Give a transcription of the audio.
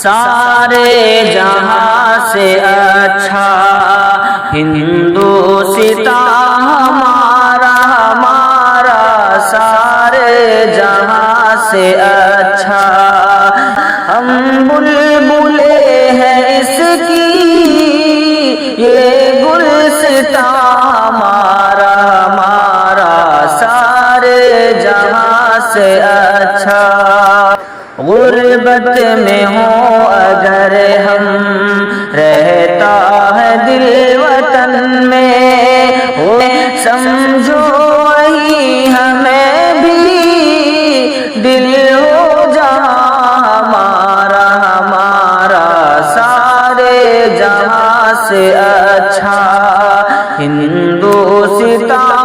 سارے جہاں سے اچھا ہندوستان ہمارا ہمارا سارے جہاں سے اچھا ہم بلبلے ہیں اس کی یہ گلستان ہمارا ہمارا سارے جہاں سے اچھا غربت میں ہو اگر ہم رہتا ہے دل وطن میں سمجھو وہی ہمیں بھی دل ہو جہاں ہمارا ہمارا سارے جہاں سے اچھا ہندوستان